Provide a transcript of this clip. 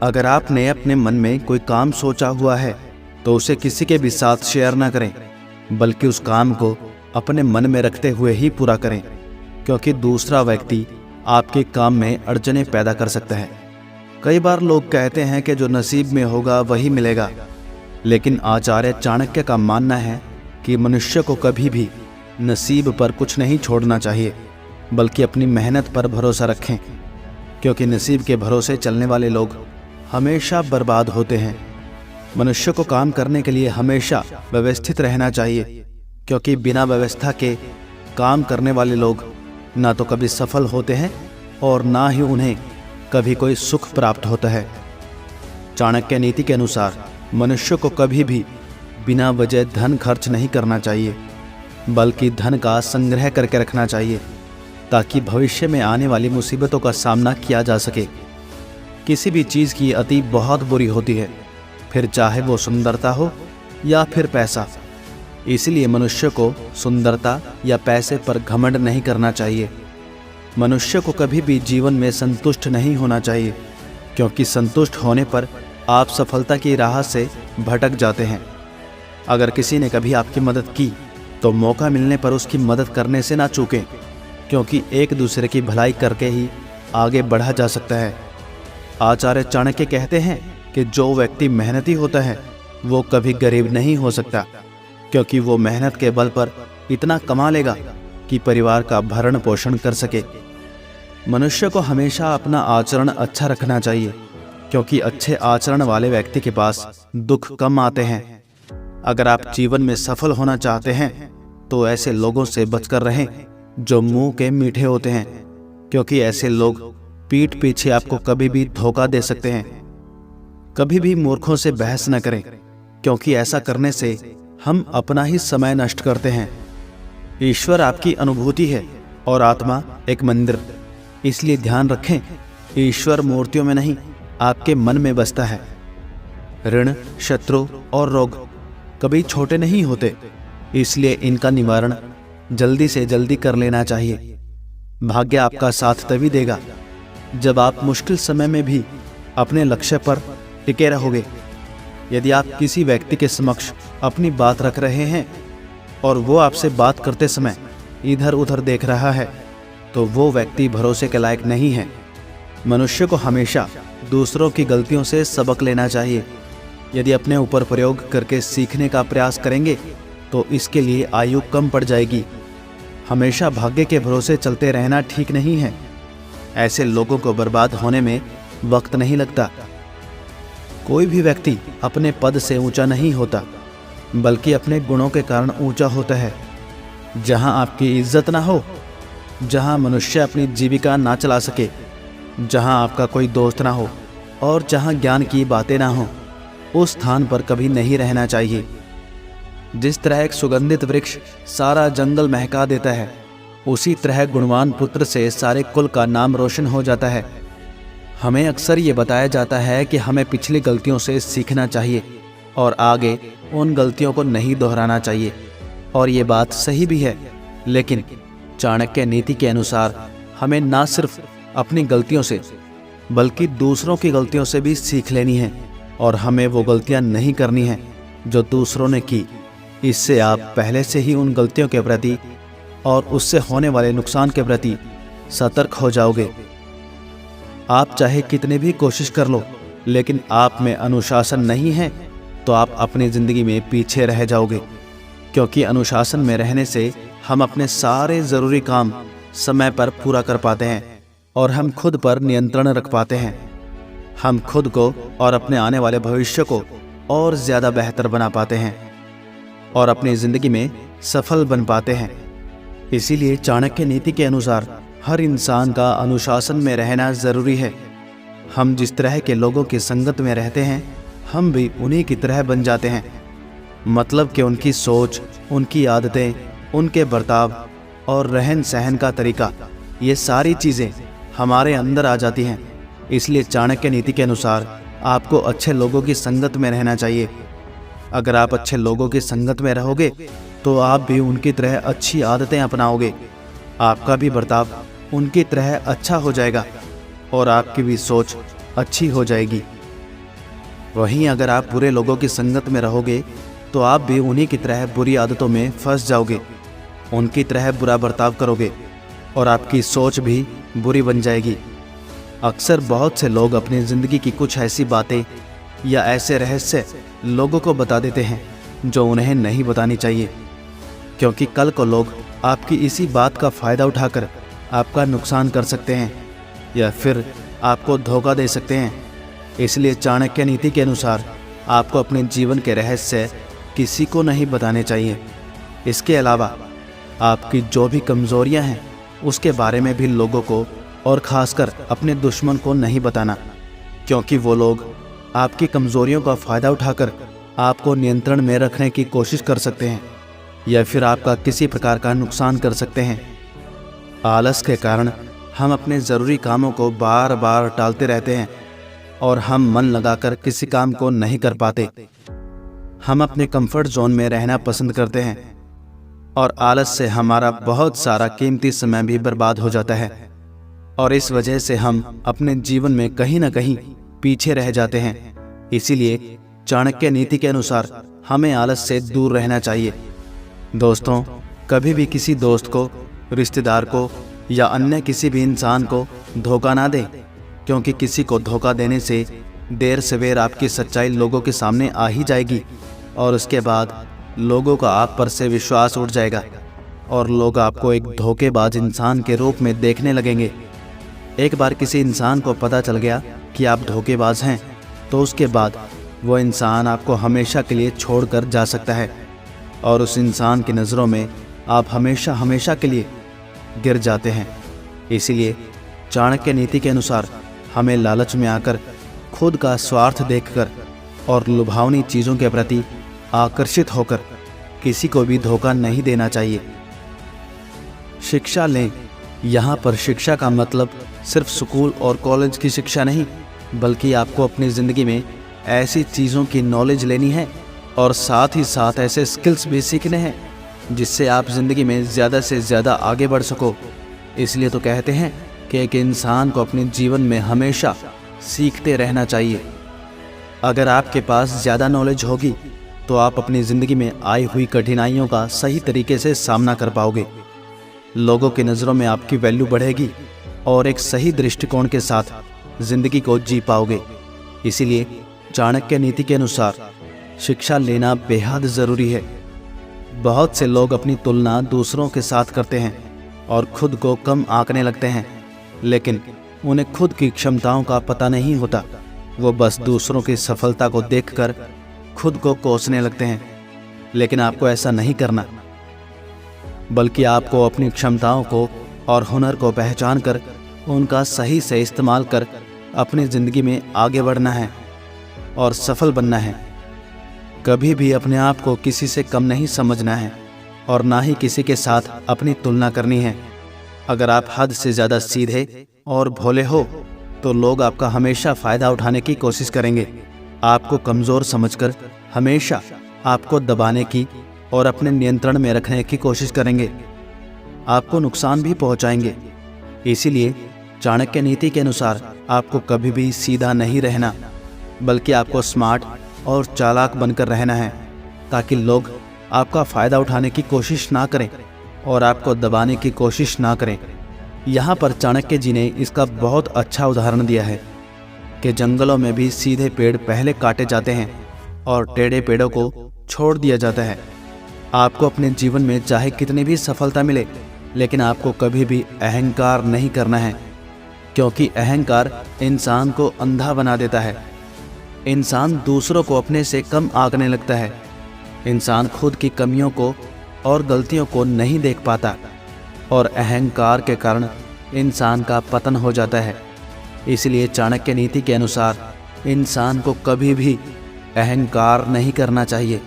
अगर आपने अपने मन में कोई काम सोचा हुआ है तो उसे किसी के भी साथ शेयर ना करें, बल्कि उस काम को अपने मन में रखते हुए ही पूरा करें, क्योंकि दूसरा व्यक्ति आपके काम में अड़चने पैदा कर सकता है। कई बार लोग कहते हैं कि जो नसीब में होगा वही मिलेगा, लेकिन आचार्य चाणक्य का मानना है कि मनुष्य को कभी भी नसीब पर कुछ नहीं छोड़ना चाहिए, बल्कि अपनी मेहनत पर भरोसा रखें, क्योंकि नसीब के भरोसे चलने वाले लोग हमेशा बर्बाद होते हैं। मनुष्य को काम करने के लिए हमेशा व्यवस्थित रहना चाहिए, क्योंकि बिना व्यवस्था के काम करने वाले लोग ना तो कभी सफल होते हैं और ना ही उन्हें कभी कोई सुख प्राप्त होता है। चाणक्य नीति के अनुसार मनुष्य को कभी भी बिना वजह धन खर्च नहीं करना चाहिए, बल्कि धन का संग्रह करके रखना चाहिए, ताकि भविष्य में आने वाली मुसीबतों का सामना किया जा सके। किसी भी चीज़ की अति बहुत बुरी होती है, फिर चाहे वो सुंदरता हो या फिर पैसा। इसलिए मनुष्य को सुंदरता या पैसे पर घमंड नहीं करना चाहिए। मनुष्य को कभी भी जीवन में संतुष्ट नहीं होना चाहिए, क्योंकि संतुष्ट होने पर आप सफलता की राह से भटक जाते हैं। अगर किसी ने कभी आपकी मदद की तो मौका मिलने पर उसकी मदद करने से ना चूकें, क्योंकि एक दूसरे की भलाई करके ही आगे बढ़ा जा सकता है। आचार्य चाणक्य कहते हैं कि जो व्यक्ति मेहनती होता है वो कभी गरीब नहीं हो सकता, क्योंकि वो मेहनत के बल पर इतना कमा लेगा कि परिवार का भरण पोषण कर सके। मनुष्य को हमेशा अपना आचरण अच्छा रखना चाहिए, क्योंकि अच्छे आचरण वाले व्यक्ति के पास दुख कम आते हैं। अगर आप जीवन में सफल होना चाहते हैं तो ऐसे लोगों से बचकर रहें जो मुंह के मीठे होते हैं, क्योंकि ऐसे लोग पीठ पीछे आपको कभी भी धोखा दे सकते हैं। कभी भी मूर्खों से बहस न करें, क्योंकि ऐसा करने से हम अपना ही समय नष्ट करते हैं। ईश्वर आपकी अनुभूति है और आत्मा एक मंदिर, इसलिए ध्यान रखें, ईश्वर मूर्तियों में नहीं आपके मन में बसता है। ऋण, शत्रु और रोग कभी छोटे नहीं होते, इसलिए इनका निवारण जल्दी से जल्दी कर लेना चाहिए। भाग्य आपका साथ तभी देगा जब आप मुश्किल समय में भी अपने लक्ष्य पर टिके रहोगे। यदि आप किसी व्यक्ति के समक्ष अपनी बात रख रहे हैं और वो आपसे बात करते समय इधर उधर देख रहा है, तो वो व्यक्ति भरोसे के लायक नहीं है। मनुष्य को हमेशा दूसरों की गलतियों से सबक लेना चाहिए। यदि अपने ऊपर प्रयोग करके सीखने का प्रयास करेंगे तो इसके लिए आयु कम पड़ जाएगी। हमेशा भाग्य के भरोसे चलते रहना ठीक नहीं है। ऐसे लोगों को बर्बाद होने में वक्त नहीं लगता। कोई भी व्यक्ति अपने पद से ऊंचा नहीं होता, बल्कि अपने गुणों के कारण ऊंचा होता है। जहां आपकी इज्जत ना हो, जहां मनुष्य अपनी जीविका ना चला सके, जहां आपका कोई दोस्त ना हो और जहां ज्ञान की बातें ना हो, उस स्थान पर कभी नहीं रहना चाहिए। जिस तरह एक सुगंधित वृक्ष सारा जंगल महका देता है, उसी तरह गुणवान पुत्र से सारे कुल का नाम रोशन हो जाता है। हमें अक्सर ये बताया जाता है कि हमें पिछली गलतियों से सीखना चाहिए और आगे उन गलतियों को नहीं दोहराना चाहिए, और ये बात सही भी है। लेकिन चाणक्य नीति के अनुसार हमें ना सिर्फ अपनी गलतियों से बल्कि दूसरों की गलतियों से भी सीख लेनी है, और हमें वो गलतियां नहीं करनी हैं जो दूसरों ने की। इससे आप पहले से ही उन गलतियों के प्रति और उससे होने वाले नुकसान के प्रति सतर्क हो जाओगे। आप चाहे कितने भी कोशिश कर लो, लेकिन आप में अनुशासन नहीं है तो आप अपनी ज़िंदगी में पीछे रह जाओगे, क्योंकि अनुशासन में रहने से हम अपने सारे ज़रूरी काम समय पर पूरा कर पाते हैं और हम खुद पर नियंत्रण रख पाते हैं। हम खुद को और अपने आने वाले भविष्य को और ज़्यादा बेहतर बना पाते हैं और अपनी ज़िंदगी में सफल बन पाते हैं। इसीलिए चाणक्य नीति के अनुसार हर इंसान का अनुशासन में रहना ज़रूरी है। हम जिस तरह के लोगों की संगत में रहते हैं, हम भी उन्हीं की तरह बन जाते हैं। मतलब कि उनकी सोच, उनकी आदतें, उनके बर्ताव और रहन सहन का तरीका, ये सारी चीज़ें हमारे अंदर आ जाती हैं। इसलिए चाणक्य नीति के अनुसार आपको अच्छे लोगों की संगत में रहना चाहिए। अगर आप अच्छे लोगों की संगत में रहोगे तो आप भी उनकी तरह अच्छी आदतें अपनाओगे, आपका भी बर्ताव उनकी तरह अच्छा हो जाएगा और आपकी भी सोच अच्छी हो जाएगी। वहीं अगर आप बुरे लोगों की संगत में रहोगे तो आप भी उन्हीं की तरह बुरी आदतों में फंस जाओगे, उनकी तरह बुरा बर्ताव करोगे और आपकी सोच भी बुरी बन जाएगी। अक्सर बहुत से लोग अपनी ज़िंदगी की कुछ ऐसी बातें या ऐसे रहस्य लोगों को बता देते हैं जो उन्हें नहीं बतानी चाहिए, क्योंकि कल को लोग आपकी इसी बात का फ़ायदा उठाकर आपका नुकसान कर सकते हैं या फिर आपको धोखा दे सकते हैं। इसलिए चाणक्य नीति के अनुसार आपको अपने जीवन के रहस्य किसी को नहीं बताने चाहिए। इसके अलावा आपकी जो भी कमज़ोरियां हैं उसके बारे में भी लोगों को और ख़ासकर अपने दुश्मन को नहीं बताना, क्योंकि वो लोग आपकी कमज़ोरियों का फ़ायदा उठाकर आपको नियंत्रण में रखने की कोशिश कर सकते हैं या फिर आपका किसी प्रकार का नुकसान कर सकते हैं। आलस के कारण हम अपने ज़रूरी कामों को बार बार टालते रहते हैं और हम मन लगाकर किसी काम को नहीं कर पाते। हम अपने कंफर्ट जोन में रहना पसंद करते हैं और आलस से हमारा बहुत सारा कीमती समय भी बर्बाद हो जाता है और इस वजह से हम अपने जीवन में कहीं ना कहीं पीछे रह जाते हैं। इसीलिए चाणक्य नीति के अनुसार हमें आलस से दूर रहना चाहिए। दोस्तों, कभी भी किसी दोस्त को, रिश्तेदार को या अन्य किसी भी इंसान को धोखा ना दें, क्योंकि किसी को धोखा देने से देर सवेर आपकी सच्चाई लोगों के सामने आ ही जाएगी और उसके बाद लोगों का आप पर से विश्वास उठ जाएगा और लोग आपको एक धोखेबाज इंसान के रूप में देखने लगेंगे। एक बार किसी इंसान को पता चल गया कि आप धोखेबाज हैं तो उसके बाद वो इंसान आपको हमेशा के लिए छोड़कर जा सकता है और उस इंसान की नज़रों में आप हमेशा हमेशा के लिए गिर जाते हैं। इसीलिए चाणक्य नीति के अनुसार हमें लालच में आकर, खुद का स्वार्थ देखकर और लुभावनी चीज़ों के प्रति आकर्षित होकर किसी को भी धोखा नहीं देना चाहिए। शिक्षा लें। यहाँ पर शिक्षा का मतलब सिर्फ स्कूल और कॉलेज की शिक्षा नहीं, बल्कि आपको अपनी ज़िंदगी में ऐसी चीज़ों की नॉलेज लेनी है और साथ ही साथ ऐसे स्किल्स भी सीखने हैं जिससे आप ज़िंदगी में ज़्यादा से ज़्यादा आगे बढ़ सको। इसलिए तो कहते हैं कि एक इंसान को अपने जीवन में हमेशा सीखते रहना चाहिए। अगर आपके पास ज़्यादा नॉलेज होगी तो आप अपनी ज़िंदगी में आई हुई कठिनाइयों का सही तरीके से सामना कर पाओगे, लोगों की नज़रों में आपकी वैल्यू बढ़ेगी और एक सही दृष्टिकोण के साथ ज़िंदगी को जी पाओगे। इसीलिए चाणक्य नीति के अनुसार शिक्षा लेना बेहद ज़रूरी है। बहुत से लोग अपनी तुलना दूसरों के साथ करते हैं और खुद को कम आंकने लगते हैं, लेकिन उन्हें खुद की क्षमताओं का पता नहीं होता। वो बस दूसरों की सफलता को देखकर खुद को कोसने लगते हैं, लेकिन आपको ऐसा नहीं करना, बल्कि आपको अपनी क्षमताओं को और हुनर को पहचान कर उनका सही से इस्तेमाल कर अपनी ज़िंदगी में आगे बढ़ना है और सफल बनना है। कभी भी अपने आप को किसी से कम नहीं समझना है और ना ही किसी के साथ अपनी तुलना करनी है। अगर आप हद से ज़्यादा सीधे और भोले हो तो लोग आपका हमेशा फ़ायदा उठाने की कोशिश करेंगे, आपको कमज़ोर समझकर हमेशा आपको दबाने की और अपने नियंत्रण में रखने की कोशिश करेंगे, आपको नुकसान भी पहुंचाएंगे। इसीलिए चाणक्य नीति के अनुसार आपको कभी भी सीधा नहीं रहना, बल्कि आपको स्मार्ट और चालाक बनकर रहना है, ताकि लोग आपका फ़ायदा उठाने की कोशिश ना करें और आपको दबाने की कोशिश ना करें। यहाँ पर चाणक्य जी ने इसका बहुत अच्छा उदाहरण दिया है कि जंगलों में भी सीधे पेड़ पहले काटे जाते हैं और टेढ़े पेड़ों को छोड़ दिया जाता है। आपको अपने जीवन में चाहे कितनी भी सफलता मिले, लेकिन आपको कभी भी अहंकार नहीं करना है, क्योंकि अहंकार इंसान को अंधा बना देता है। इंसान दूसरों को अपने से कम आंकने लगता है। इंसान खुद की कमियों को और गलतियों को नहीं देख पाता और अहंकार के कारण इंसान का पतन हो जाता है। इसलिए चाणक्य नीति के अनुसार इंसान को कभी भी अहंकार नहीं करना चाहिए।